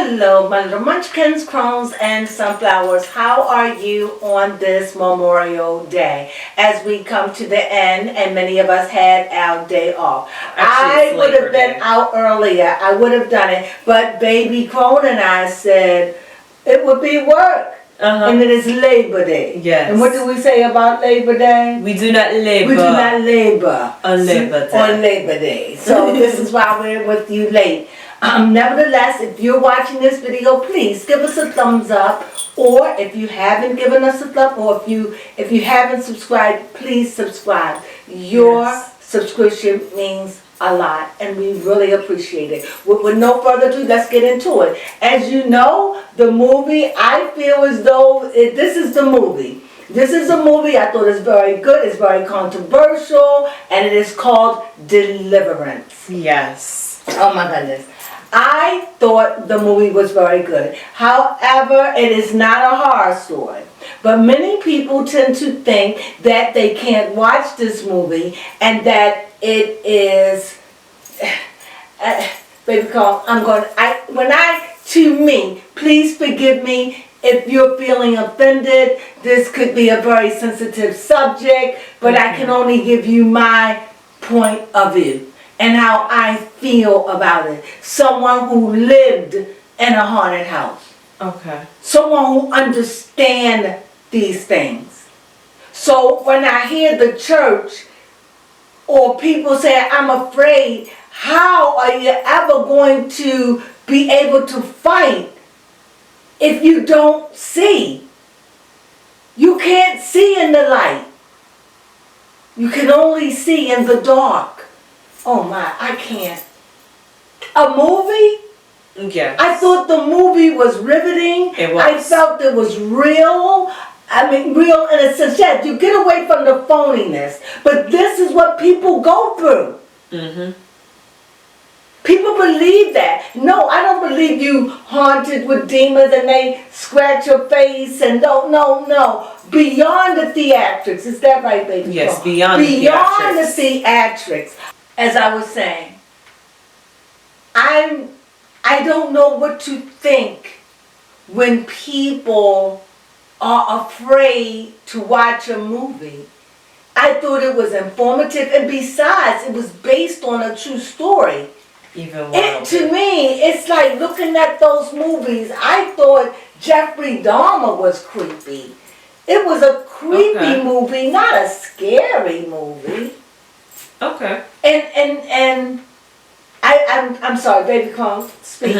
Hello, my little munchkins, crones, and sunflowers. How are you on this Memorial Day? As we come to the end, and many of us had our day off. I would have been out earlier. I would have done it. But baby Crone and I said it would be work. And it is Labor Day. Yes. And what do we say about Labor Day? We do not labor. We do not labor on Labor Day. On Labor Day. So this is why we're with you late. Nevertheless, if you're watching this video, please give us a thumbs up. Or if you haven't given us a thumb, or if you haven't subscribed, please subscribe. Your subscription means a lot, and we really appreciate it. With no further ado, let's get into it. As you know, the movie, I feel as though this is the movie. This is a movie I thought is very good, it's very controversial, and it is called Deliverance. Yes. Oh my goodness. I thought the movie was very good. However, it is not a horror story. But many people tend to think that they can't watch this movie and that it is, baby Carl, to me, please forgive me if you're feeling offended. This could be a very sensitive subject, but I can only give you my point of view and how I feel about it. Someone who lived in a haunted house. Okay. Someone who understands these things. So when I hear the church or people say, I'm afraid, how are you ever going to be able to fight if you don't see? You can't see in the light. You can only see in the dark. Oh my, I can't. A movie? Yes. I thought the movie was riveting. It was. I felt it was real. I mean, real in a sense. Yeah, you get away from the phoniness. But this is what people go through. Mm-hmm. People believe that. No, I don't believe you haunted with demons and they scratch your face and no. Beyond the theatrics. Is that right, baby? Yes, beyond the theatrics. As I was saying, I don't know what to think when people are afraid to watch a movie. I thought it was informative, and besides, it was based on a true story. To me, it's like looking at those movies. I thought Jeffrey Dahmer was creepy. It was a creepy movie, not a scary movie. Okay. And I'm sorry, baby Crone, speak.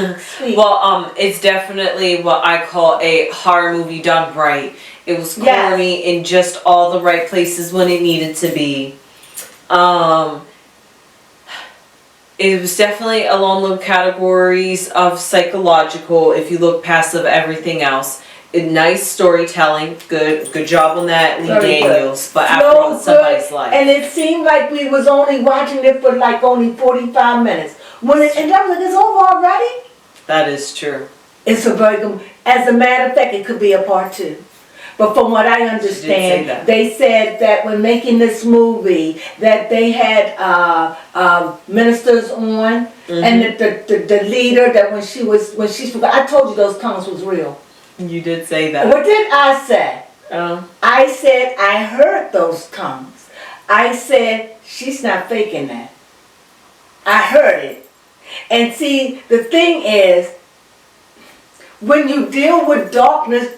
Well, it's definitely what I call a horror movie done right. It was corny in just all the right places when it needed to be. It was definitely along the categories of psychological, if you look past of everything else. Nice storytelling, good job on that, Lee Daniels. But after all, somebody's life. And it seemed like we was only watching it for like only 45 minutes. And I was like, it's over already? That is true. It's a very good, as a matter of fact, it could be a part 2. But from what I understand, they said that when making this movie, that they had ministers on, and the leader, that when she forgot, I told you those tongues was real. You did say that. What did I say? I said I heard those tongues. I said she's not faking that. I heard it. And see, the thing is, when you deal with darkness,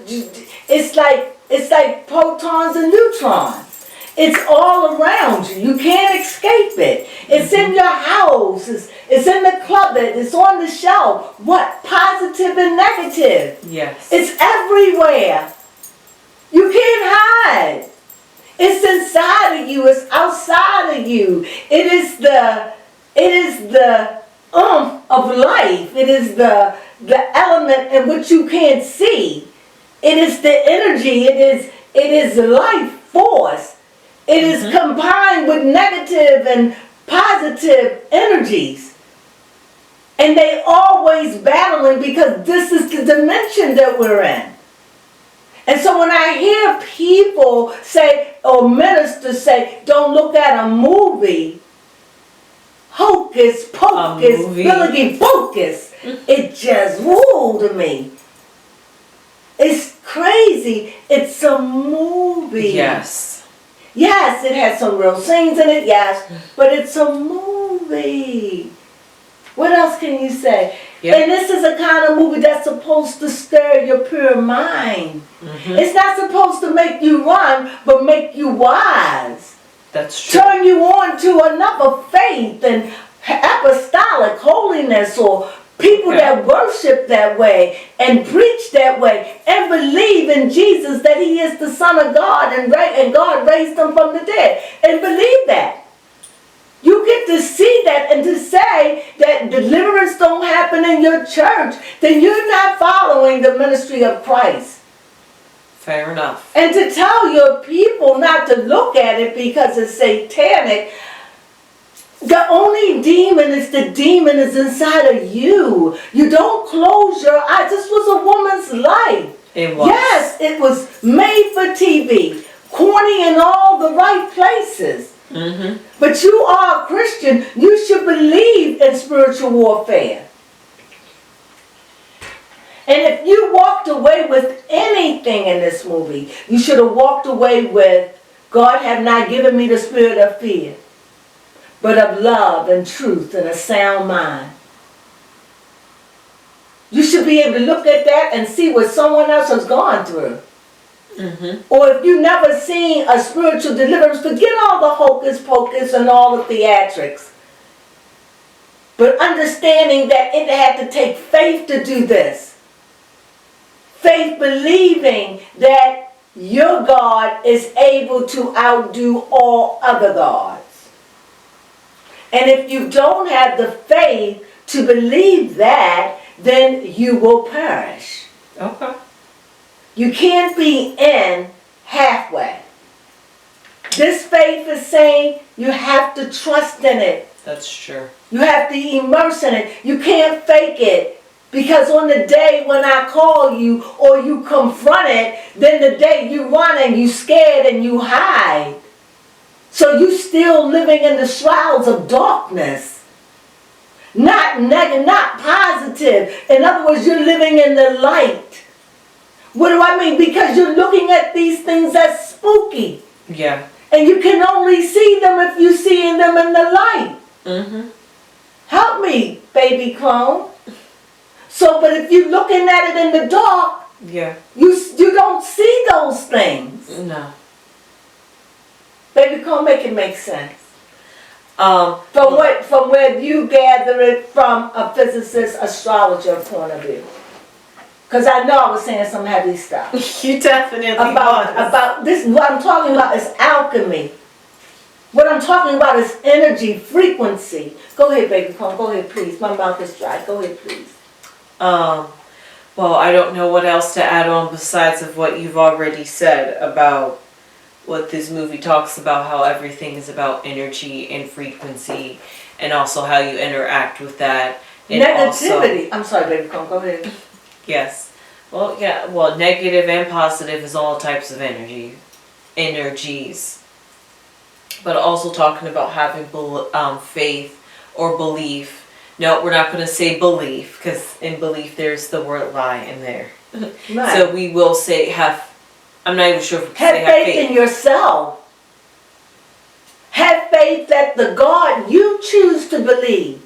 it's like protons and neutrons. It's all around you. You can't escape it. It's in your house. It's in the cupboard. It's on the shelf. What? Positive and negative. Yes. It's everywhere. You can't hide. It's inside of you. It's outside of you. It is the of life. It is the element in which you can't see. It is the energy. It is life force. It is combined with negative and positive energies. And they always battling because this is the dimension that we're in. And so when I hear people say, or ministers say, don't look at a movie, hocus pocus, billy pocus. It just woo to me. It's crazy. It's a movie. Yes. Yes, it has some real scenes in it, yes, but it's a movie. What else can you say? Yep. And this is a kind of movie that's supposed to stir your pure mind. Mm-hmm. It's not supposed to make you run, but make you wise. That's true. Turn you on to another faith and apostolic holiness, or people that worship that way and preach that way and believe in Jesus, that he is the Son of God and God raised him from the dead, and believe that. You get to see that, and to say that deliverance don't happen in your church, then you're not following the ministry of Christ. Fair enough. And to tell your people not to look at it because it's satanic, the only demon is the demon is inside of you. You don't close your eyes. This was a woman's life. It was. Yes, it was made for TV, corny in all the right places. Mm-hmm. But you are a Christian. You should believe in spiritual warfare. And if you walked away with anything in this movie, you should have walked away with, God have not given me the spirit of fear, but of love and truth and a sound mind. You should be able to look at that and see what someone else has gone through. Mm-hmm. Or if you've never seen a spiritual deliverance, forget all the hocus pocus and all the theatrics. But understanding that it had to take faith to do this. Faith believing that your God is able to outdo all other gods. And if you don't have the faith to believe that, then you will perish. Okay. You can't be in halfway. This faith is saying you have to trust in it. That's true. You have to immerse in it. You can't fake it. Because on the day when I call you or you confront it, then the day you run and you scared and you hide. So you still living in the shrouds of darkness. Not negative, not positive. In other words, you're living in the light. What do I mean? Because you're looking at these things as spooky. Yeah. And you can only see them if you're seeing them in the light. Mm-hmm. Help me, baby Crone. So, but if you're looking at it in the dark, Yeah. you don't see those things. No. Baby Crone, make it make sense. Well, From where you gather it from a physicist, astrologer point of view. Because I know I was saying some heavy stuff. you definitely about this. What I'm talking about is alchemy. What I'm talking about is energy, frequency. Go ahead, baby Crone. Go ahead, please. My mouth is dry. Go ahead, please. Well, I don't know what else to add on besides of what you've already said about what this movie talks about, how everything is about energy and frequency, and also how you interact with that. And Negativity. I'm sorry, baby Crone. Go ahead. Yes. Well, yeah. Well, negative and positive is all types of energies. But also talking about having faith or belief. No, we're not going to say belief, because in belief there's the word lie in there. Right. So we will say have. I'm not even sure if we Have say faith in yourself. Have faith that the God you choose to believe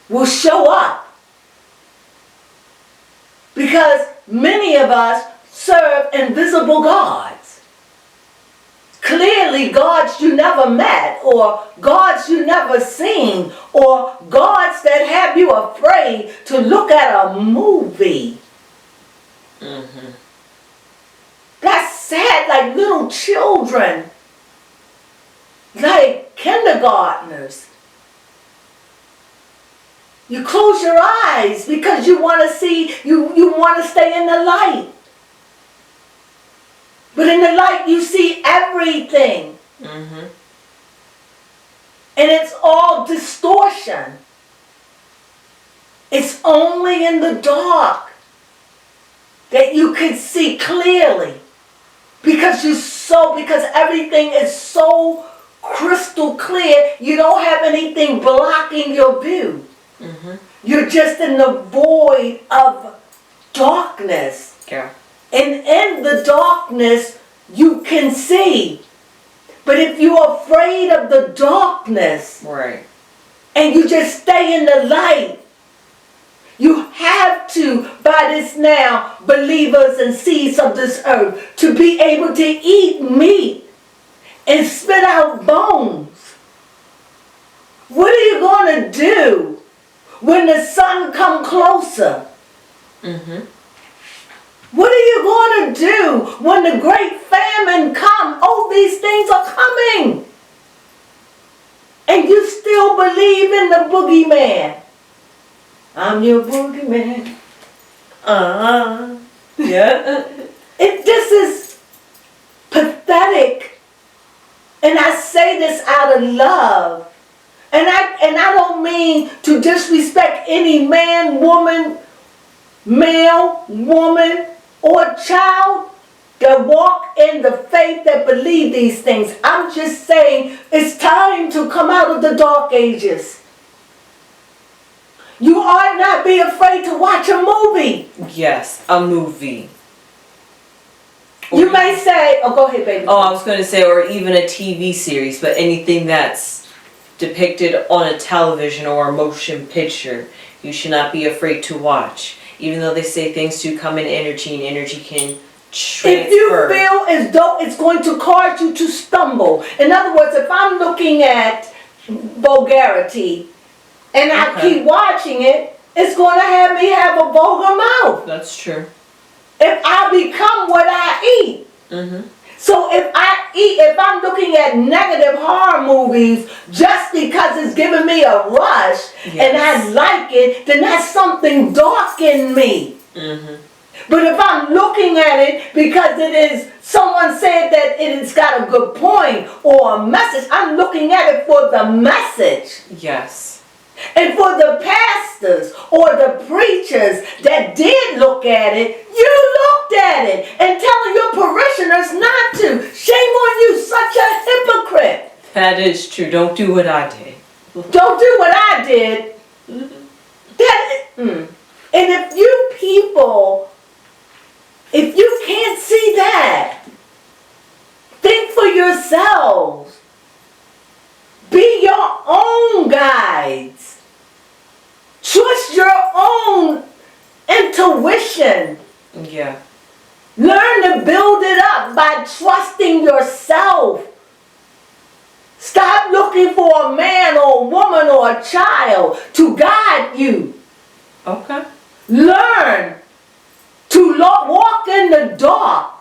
will show up. Because many of us serve invisible gods. Clearly gods you never met, or gods you never seen, or gods that have you afraid to look at a movie. Mm-hmm. That's sad, like little children, like kindergartners. You close your eyes because you want to see, you want to stay in the light. But in the light you see everything. Mm-hmm. And it's all distortion. It's only in the dark that you can see clearly. Because everything is so crystal clear, you don't have anything blocking your view. You're just in the void of darkness. Yeah. And in the darkness, you can see. But if you're afraid of the darkness, Right. and you just stay in the light, you have to, by this now, believers and seeds of this earth, to be able to eat meat and spit out bones. What are you going to do when the sun come closer? What are you going to do when the great famine come? Oh, these things are coming. And you still believe in the boogeyman. I'm your boogeyman. Yeah. This is pathetic. And I say this out of love. And I don't mean to disrespect any man, woman, male, woman, or child that walk in the faith that believe these things. I'm just saying it's time to come out of the dark ages. You ought not be afraid to watch a movie. Yes, a movie. You may say, oh, go ahead, baby. Oh, I was going to say, or even a TV series, but anything that's depicted on a television or a motion picture, you should not be afraid to watch. Even though they say things do come in energy, and energy can transfer. If you feel as though it's going to cause you to stumble. In other words, if I'm looking at vulgarity and I keep watching it, it's going to have me have a vulgar mouth. That's true. If I become what I eat. So if I'm looking at negative horror movies just because it's giving me a rush and I like it, then that's something dark in me. But if I'm looking at it because it is, someone said that it's got a good point or a message, I'm looking at it for the message. Yes. And for the pastors or the preachers that did look at it, you looked at it and telling your parishioners not to. Shame on you, such a hypocrite. That is true. Don't do what I did. Don't do what I did. And if you people, if you can't see that, think for yourselves. Be your own guides. Trust your own intuition. Yeah. Learn to build it up by trusting yourself. Stop looking for a man or a woman or a child to guide you. Okay. Learn to walk in the dark.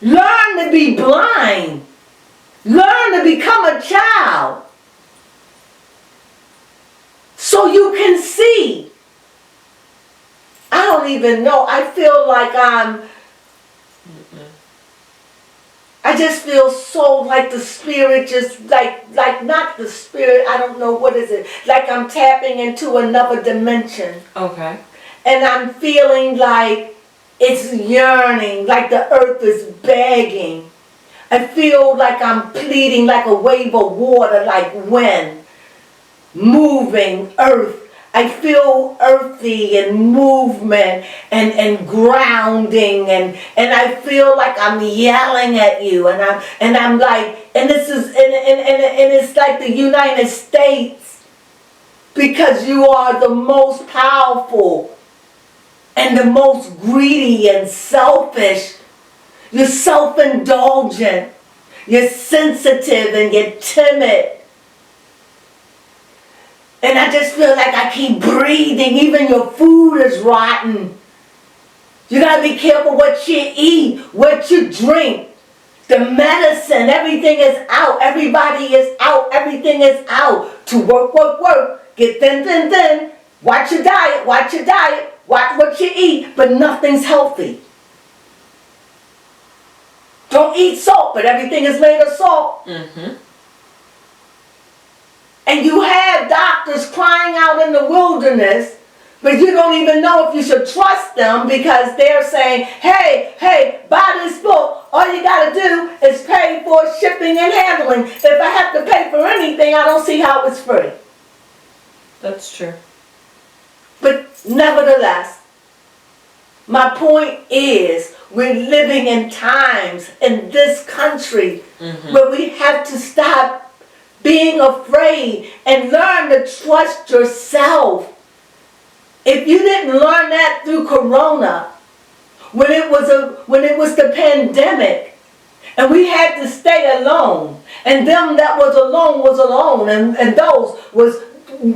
Learn to be blind. Learn to become a child. So you can see. I don't even know. I feel like I just feel so like the spirit just like not the spirit, I don't know what is it. Like I'm tapping into another dimension. Okay. And I'm feeling like it's yearning, like the earth is begging. I feel like I'm pleading like a wave of water, like wind. Moving earth. I feel earthy and movement and grounding and I feel like I'm yelling at you and I'm like, and this is and it's like the United States, because you are the most powerful and the most greedy and selfish. You're self-indulgent. You're sensitive and you're timid. And I just feel like I keep breathing. Even your food is rotten. You gotta be careful what you eat, what you drink. The medicine, everything is out. Everybody is out. Everything is out. To work. Get thin. Watch your diet. Watch what you eat. But nothing's healthy. Don't eat salt, but everything is made of salt. And you have doctors crying out in the wilderness, but you don't even know if you should trust them because they're saying, hey, buy this book. All you got to do is pay for shipping and handling. If I have to pay for anything, I don't see how it's free. That's true. But nevertheless, my point is, we're living in times in this country where we have to stop being afraid and learn to trust yourself. If you didn't learn that through Corona, when it was the pandemic, and we had to stay alone, and them that was alone, and those was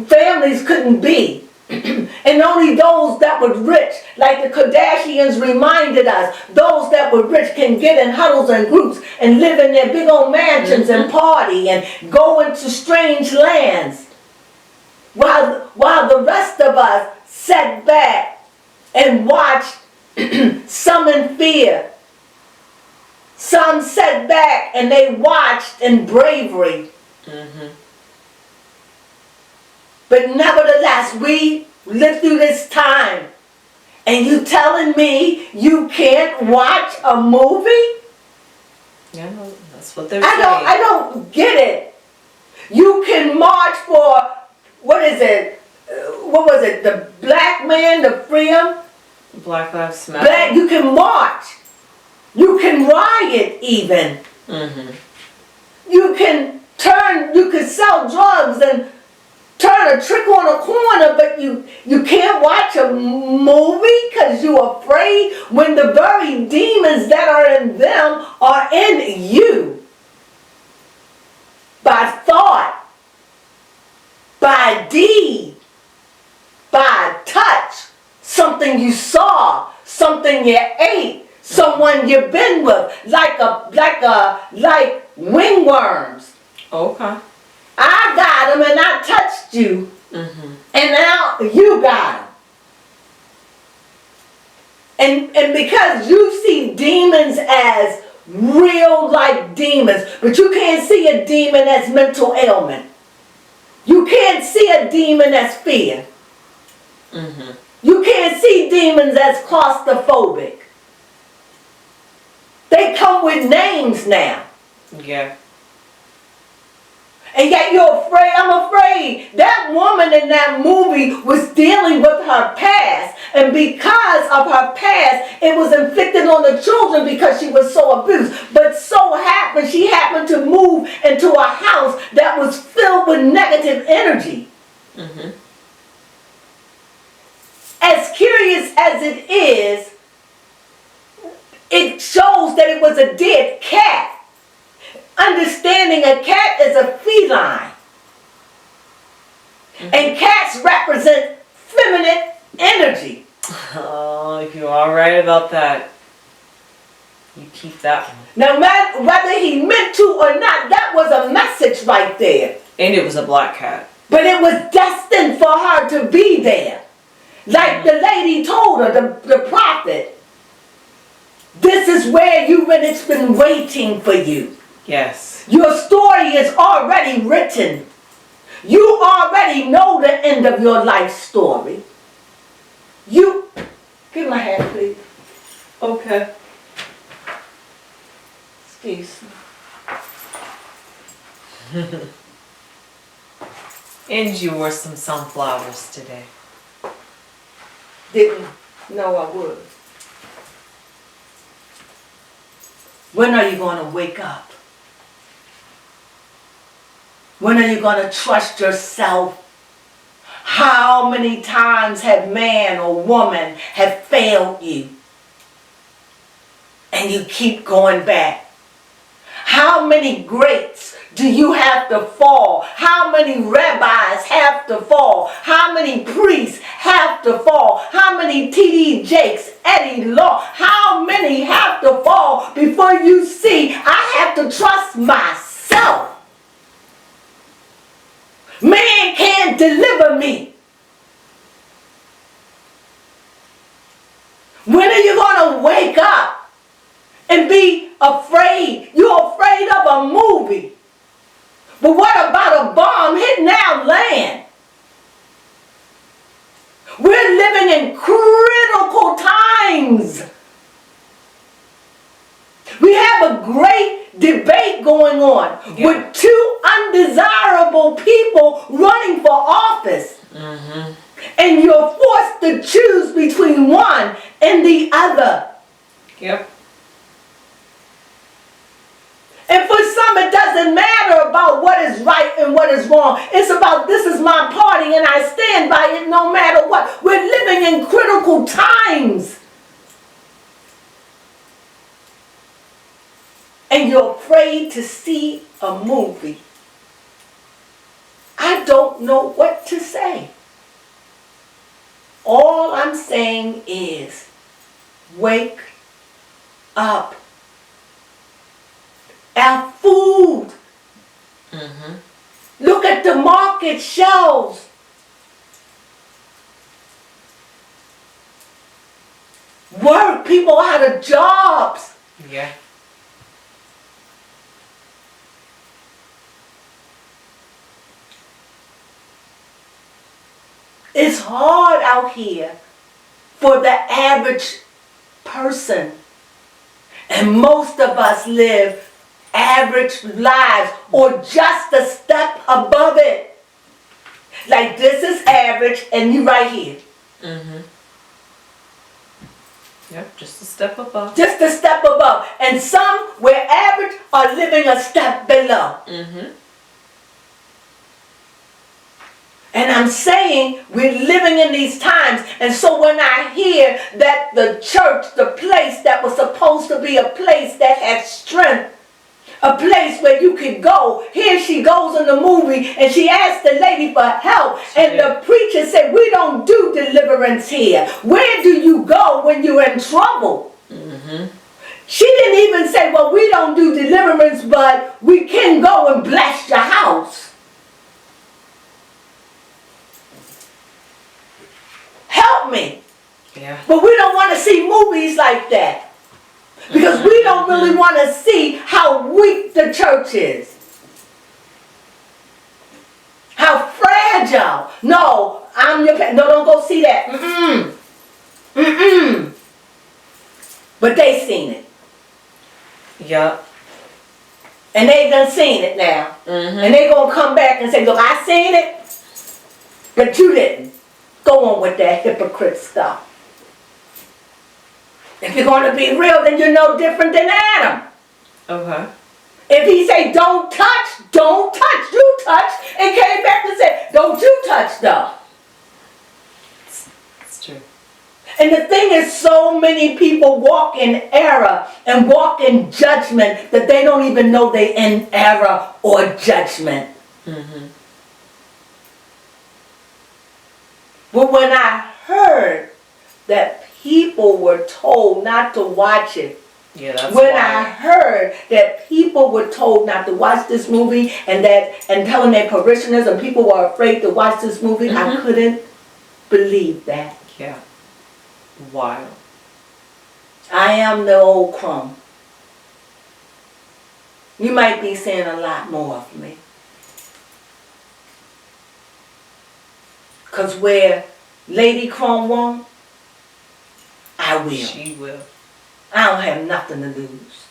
families couldn't be. And only those that were rich, like the Kardashians reminded us, those that were rich can get in huddles and groups and live in their big old mansions and party and go into strange lands. While the rest of us sat back and watched, some in fear. Some sat back and they watched in bravery. But nevertheless, we lived through this time. And you telling me you can't watch a movie? Yeah, no, that's what they're saying. I don't get it. You can march for, what is it? What was it? The black man, the freedom? Black Lives Matter. You can march. You can riot even. You can sell drugs and turn a trick on a corner, but you can't watch a movie because you're afraid when the very demons that are in them are in you. By thought, by deed, by touch, something you saw, something you ate, someone you've been with, like wingworms. Okay. I got them and I touched you, and now you got them. And because you see demons as real life demons, but you can't see a demon as mental ailment. You can't see a demon as fear. You can't see demons as claustrophobic. They come with names now. Yeah. And yet you're afraid. I'm afraid. That woman in that movie was dealing with her past. And because of her past, it was inflicted on the children because she was so abused. But so happened, she happened to move into a house that was filled with negative energy. As curious as it is, it shows that it was a dead cat. Understanding a cat is a feline. And cats represent feminine energy. Oh, you are right about that. You keep that one. Now, whether he meant to or not, that was a message right there. And it was a black cat. But it was destined for her to be there. Like the lady told her, the prophet, this is where it's been waiting for you. Yes. Your story is already written. You already know the end of your life story. Give my hand, please. Okay. Excuse me. And you wore some sunflowers today. Didn't know I would. When are you going to wake up? When are you going to trust yourself? How many times have man or woman have failed you? And you keep going back. How many greats do you have to fall? How many rabbis have to fall? How many priests have to fall? How many T.D. Jakes, Eddie Law, how many have to fall before you see I have to trust myself? Man can't deliver me. When are you going to wake up and be afraid? You're afraid of a movie. But what about a bomb hitting our land? We're living in critical times. We have a great debate going on with two undesirable people running for office. choose between one and the other. Yep. And for some, it doesn't matter about what is right and what is wrong. It's about, this is my party and I stand by it no matter what. We're living in critical times. And you're afraid to see a movie. I don't know what to say. All I'm saying is, wake up. Our food. Look at the market shelves. Work, people out of jobs. Yeah. It's hard out here for the average person. And most of us live average lives or just a step above it. Like this is average and you right here. Yep, just a step above. Just a step above. And some, where average, are living a step below. And I'm saying we're living in these times. And so when I hear that the church, the place that was supposed to be a place that had strength, a place where you could go, here she goes in the movie and she asked the lady for help. And the preacher said, we don't do deliverance here. Where do you go when you're in trouble? She didn't even say, well, we don't do deliverance, but we can go and bless your house. Help me. Yeah. But we don't want to see movies like that. Because we don't really want to see how weak the church is. How fragile. No, I'm your parent. No, don't go see that. But they seen it. Yep. And they done seen it now. And they going to come back and say, look, I seen it, but you didn't. Go on with that hypocrite stuff. If you're going to be real, then you're no different than Adam. Okay. If he say, don't touch, don't touch. You touch, and came back and said, don't you touch though. It's true. And the thing is, so many people walk in error and walk in judgment that they don't even know they're in error or judgment. But when I heard that people were told not to watch it, yeah, that's when wild. I heard that people were told not to watch this movie and telling their parishioners and people were afraid to watch this movie, I couldn't believe that. Yeah. Wild. I am the old crone. You might be seeing a lot more of me. Because where Lady Crone won't, I will. She will. I don't have nothing to lose.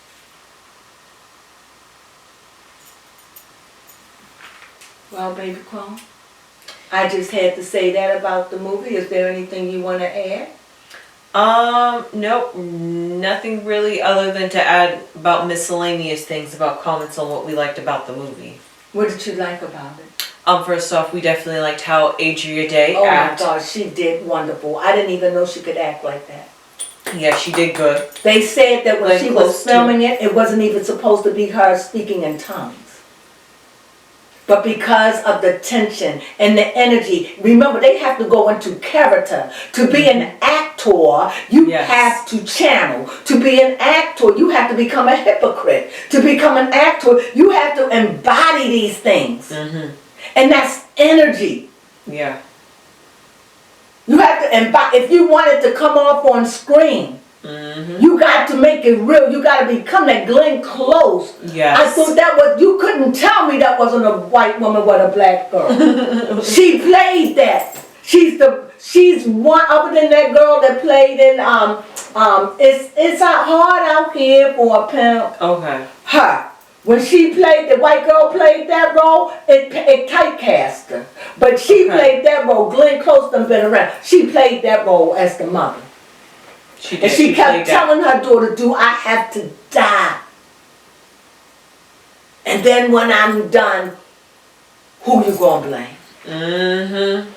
Well, baby Crone, I just had to say that about the movie. Is there anything you want to add? Nope. Nothing really other than to add about miscellaneous things about comments on what we liked about the movie. What did you like about it? First off, we definitely liked how Adria Day Oh acted. my gosh, she did wonderful. I didn't even know she could act like that. Yeah, she did good. They said that when Like she was close to filming it, it wasn't even supposed to be her speaking in tongues. But because of the tension and the energy, remember they have to go into character. To be an actor, you have to channel. To be an actor, you have to become a hypocrite. To become an actor, you have to embody these things. And that's energy. Yeah. You have to embody. If you want it to come off on screen, you got to make it real. You got to become that Glenn Close. Yes. I thought that was, you couldn't tell me that wasn't a white woman with a black girl. She played that. She's one, other than that girl that played in, it's hard out here for a pimp. Okay. Her. When she played, the white girl played that role, it typecast her. But she played that role. Glenn Close done been around. She played that role as the mother. She did. And she kept telling her daughter, "Do I have to die? And then when I'm done, who you gonna blame?" Mm-hmm.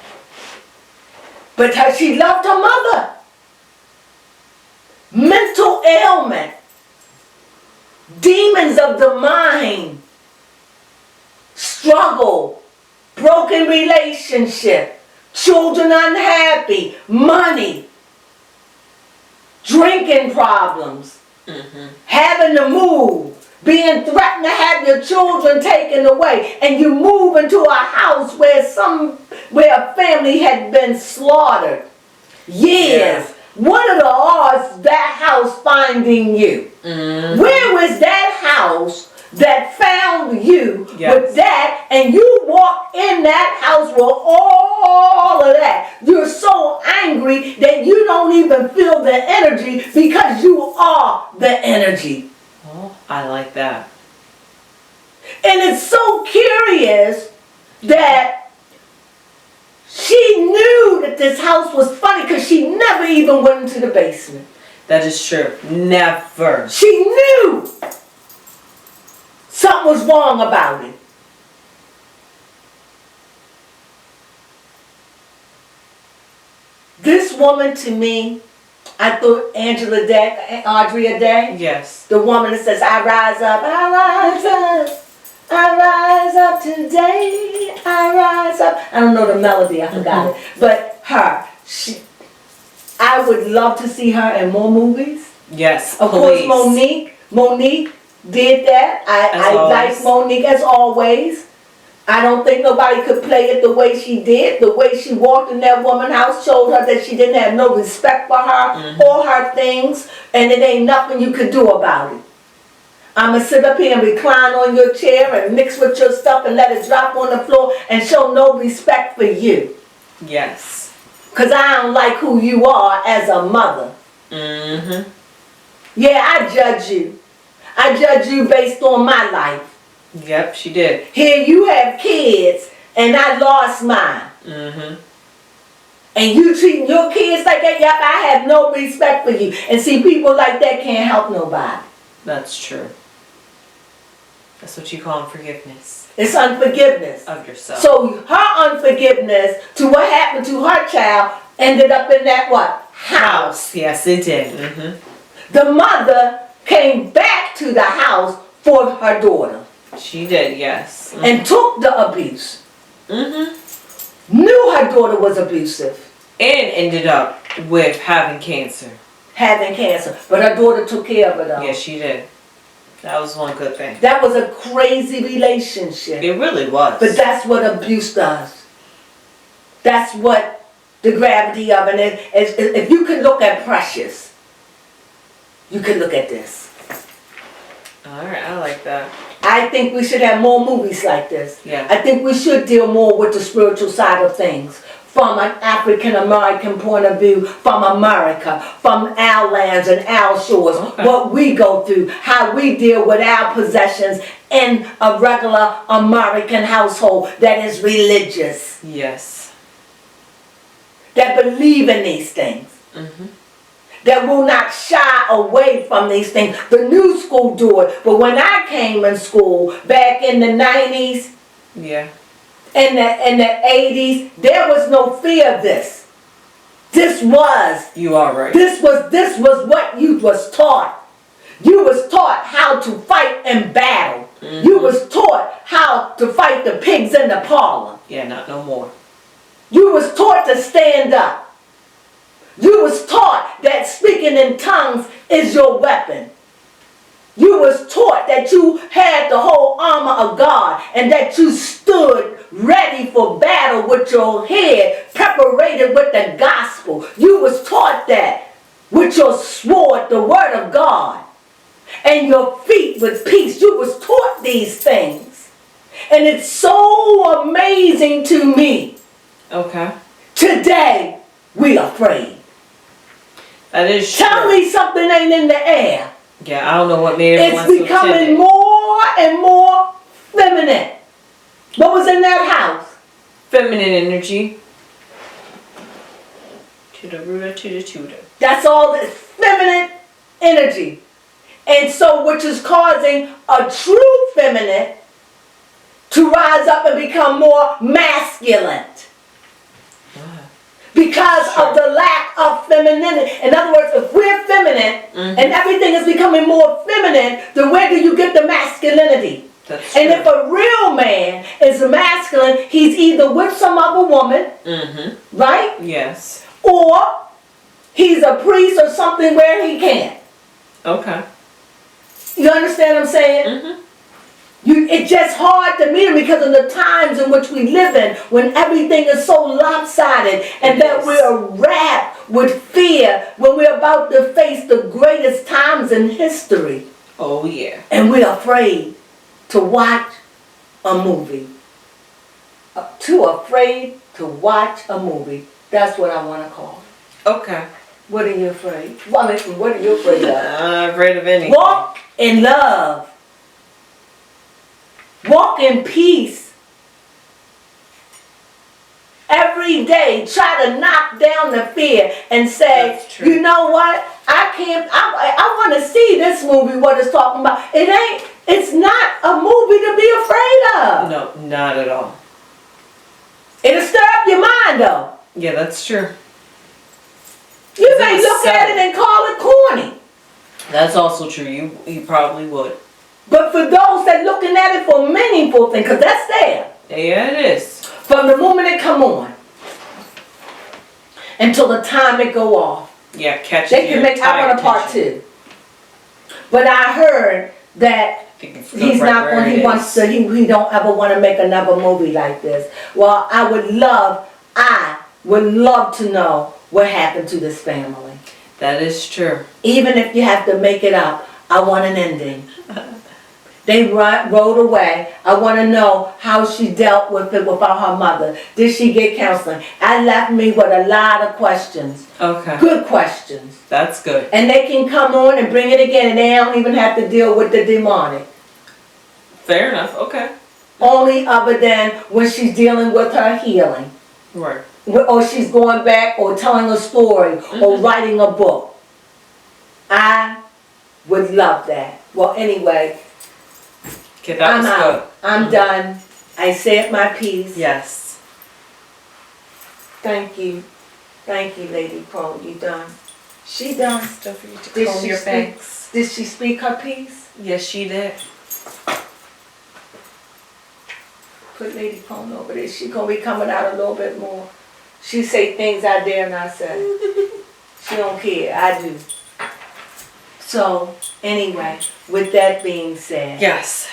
But she loved her mother. Mental ailment. Demons of the mind. Struggle. Broken relationship. Children unhappy. Money. Drinking problems. Having to move. Being threatened to have your children taken away, and you move into a house where a family had been slaughtered. Years. What are the odds that house finding you? Where was that house that found you with that, and you walk in that house with all of that? You're so angry that you don't even feel the energy because you are the energy. Oh, I like that. And it's so curious that she knew that this house was funny because she never even went into the basement. That is true. Never. She knew something was wrong about it. This woman, to me, I thought Andrea Day. Yes. The woman that says, "I rise up, I rise up, I rise up today, I rise up." I don't know the melody, I forgot it. But her, I would love to see her in more movies. Yes, Of course, Monique did that. I like Monique as always. I don't think nobody could play it the way she did. The way she walked in that woman's house showed her that she didn't have no respect for her or her things, and it ain't nothing you could do about it. I'ma sit up here and recline on your chair and mix with your stuff and let it drop on the floor and show no respect for you. Yes. Because I don't like who you are as a mother. Yeah, I judge you. I judge you based on my life. Yep, she did. Here you have kids, and I lost mine. And you treating your kids like that, yep, I have no respect for you. And see, people like that can't help nobody. That's true. That's what you call unforgiveness. It's unforgiveness. Of yourself. So her unforgiveness to what happened to her child ended up in that what? House. Yes, it did. The mother came back to the house for her daughter. She did, yes. And took the abuse. Knew her daughter was abusive. And ended up with having cancer. But her daughter took care of it though. Yes, she did. That was one good thing. That was a crazy relationship. It really was. But that's what abuse does. That's what the gravity of it is. If you can look at Precious, you can look at this. Alright, I like that. I think we should have more movies like this. Yeah. I think we should deal more with the spiritual side of things. From an African American point of view, from America, from our lands and our shores, what we go through, how we deal with our possessions in a regular American household that is religious. Yes. That believe in these things. That will not shy away from these things. The new school do it, but when I came in school back in the 90s, in the 80s, there was no fear of this. This was. You are right. This was what you was taught. You was taught how to fight in battle. You was taught how to fight the pigs in the parlor. Yeah, not no more. You was taught to stand up. You was taught that speaking in tongues is your weapon. You was taught that you had the whole armor of God and that you stood ready for battle with your head preparated with the gospel. You was taught that with your sword, the word of God, and your feet with peace. You was taught these things. And it's so amazing to me. Today, we afraid. That is true. Tell me something ain't in the air. Yeah, I don't know what made everyone It's becoming more more and more feminine. What was in that house? Feminine energy. Tuda, ruda, tuda, tuda. That's all this feminine energy. And so, which is causing a true feminine to rise up and become more masculine. Because of the lack of femininity. In other words, if we're feminine and everything is becoming more feminine, then where do you get the masculinity? That's and true. if a real man is masculine, he's either with some other woman, right? Yes. Or he's a priest or something where he can't. Okay. You understand what I'm saying? It's just hard to meet him because of the times in which we live in, when everything is so lopsided and that we're wrapped with fear when we're about to face the greatest times in history. Oh, yeah. And we're afraid to watch a movie. Too afraid to watch a movie. That's what I want to call it. Okay. What are you afraid? What are you afraid of? I'm not afraid of anything. Walk in love. Walk in peace. Every day, try to knock down the fear and say, you know what? I want to see this movie, what it's talking about. It's not a movie to be afraid of. No, not at all. It'll stir up your mind, though. Yeah, that's true. You may look at it and call it corny. That's also true. You probably would. But for those that looking at it for meaningful things, because that's there. Yeah, it is. From the moment it come on until the time it go off. Yeah, catch They can make, I want a part 2. But I heard that he's not going, he don't ever want to make another movie like this. Well, I would love to know what happened to this family. That is true. Even if you have to make it up, I want an ending. They rode away. I want to know how she dealt with it without her mother. Did she get counseling? That left me with a lot of questions. Okay. Good questions. That's good. And they can come on and bring it again, and they don't even have to deal with the demonic. Fair enough. Okay. Only other than when she's dealing with her healing. Right. Or she's going back or telling a story or writing a book. I would love that. Well, anyway. Okay, that was good. I'm done. I said my piece. Yes. Thank you. Thank you, Lady Crone. You done? She done. Don't forget to Did comb she your speak? bangs. Did she speak her piece? Yes, she did. Put Lady Crone over there. She gonna be coming out a little bit more. She say things I dare not say. She don't care. I do. So, anyway, with that being said. Yes.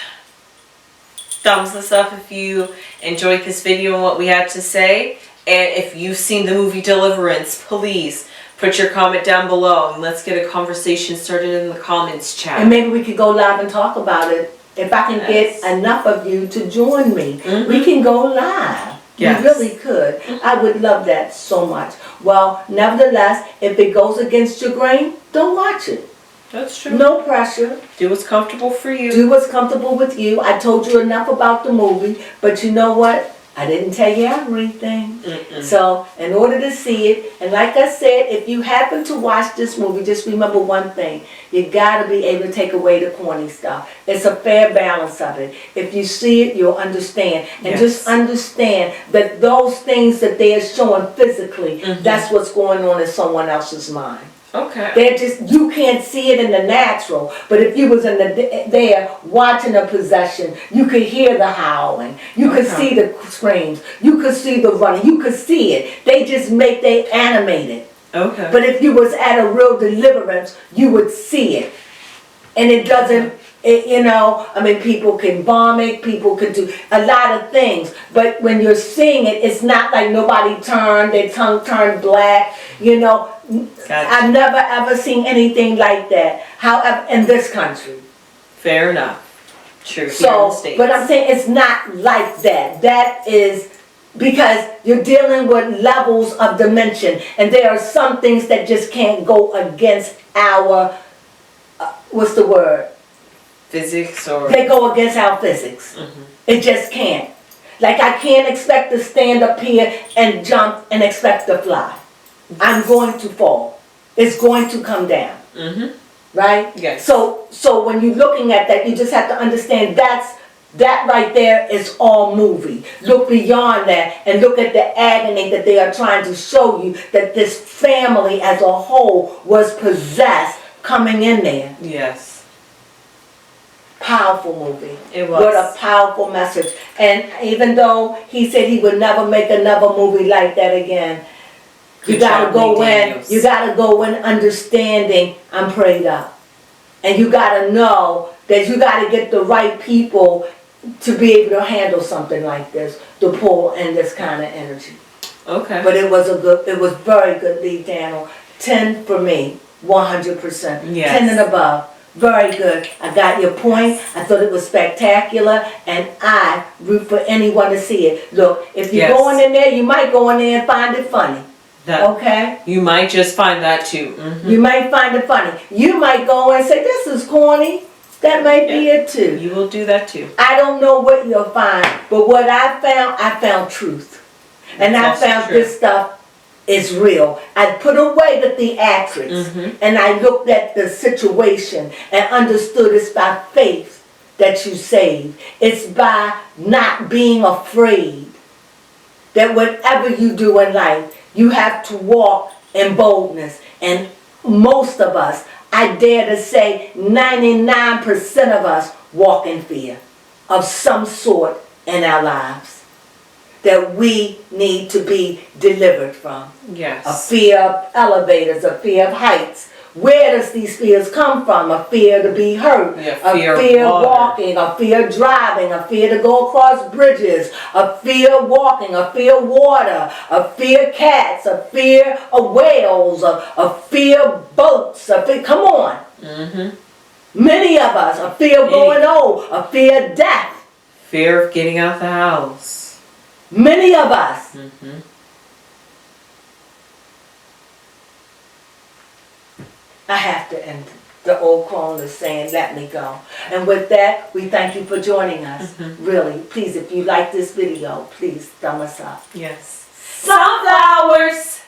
Thumbs us up if you enjoyed this video and what we had to say. And if you've seen the movie Deliverance, please put your comment down below and let's get a conversation started in the comments chat. And maybe we could go live and talk about it. If I can get enough of you to join me, we can go live. Yes. We really could. I would love that so much. Well, nevertheless, if it goes against your grain, don't watch it. That's true. No pressure. Do what's comfortable for you. Do what's comfortable with you. I told you enough about the movie, but you know what? I didn't tell you everything. So, in order to see it, and like I said, if you happen to watch this movie, just remember one thing. You gotta be able to take away the corny stuff. It's a fair balance of it. If you see it, you'll understand. And just understand that those things that they are showing physically, that's what's going on in someone else's mind. Okay. They're just, you can't see it in the natural, but if you was in there watching a possession, you could hear the howling, you could see the screams, you could see the running, you could see it. They animate it. Okay. But if you was at a real deliverance, you would see it. And it doesn't, people can vomit, people can do a lot of things. But when you're seeing it, it's not like nobody turned, their tongue turned black, Gotcha. I've never ever seen anything like that. However, in this country. Fair enough. True. So, but I'm saying it's not like that. That is because you're dealing with levels of dimension, and there are some things that just can't go against our, what's the word? physics or... They go against our physics. It just can't. Like I can't expect to stand up here and jump and expect to fly. I'm going to fall. It's going to come down. Right? Yes. So when you're looking at that, you just have to understand that right there is all movie. Look beyond that and look at the agony that they are trying to show you, that this family as a whole was possessed coming in there. Yes. Powerful movie. It was. What a powerful message. And even though he said he would never make another movie like that again, you gotta go in. You gotta go in understanding I'm prayed up. And you gotta know that you gotta get the right people to be able to handle something like this, to pull in this kind of energy. Okay. But it was very good lead, Daniel. 10 for me, 100%. Yes. 10 and above. Very good. I got your point. I thought it was spectacular, and I root for anyone to see it. Look, if you're going in there, you might go in there and find it funny. Okay? You might just find that too. You might find it funny. You might go and say, this is corny. That might be it too. You will do that too. I don't know what you'll find, but what I found truth. And I found this stuff is real. I put away the theatrics and I looked at the situation and understood it's by faith that you save. It's by not being afraid that whatever you do in life, you have to walk in boldness. And most of us, I dare to say 99% of us walk in fear of some sort in our lives that we need to be delivered from. Yes. A fear of elevators, a fear of heights. Where does these fears come from? A fear to be hurt, a fear of walking, a fear of driving, a fear to go across bridges, a fear of walking, a fear of water, a fear of cats, a fear of whales, a fear of boats, a fear, come on. Many of us, a fear of going old, a fear of death. Fear of getting out the house. Many of us. I have to end. The old crone is saying, let me go. And with that, we thank you for joining us. Really, please, if you like this video, please thumb us up. Yes. Sunflowers!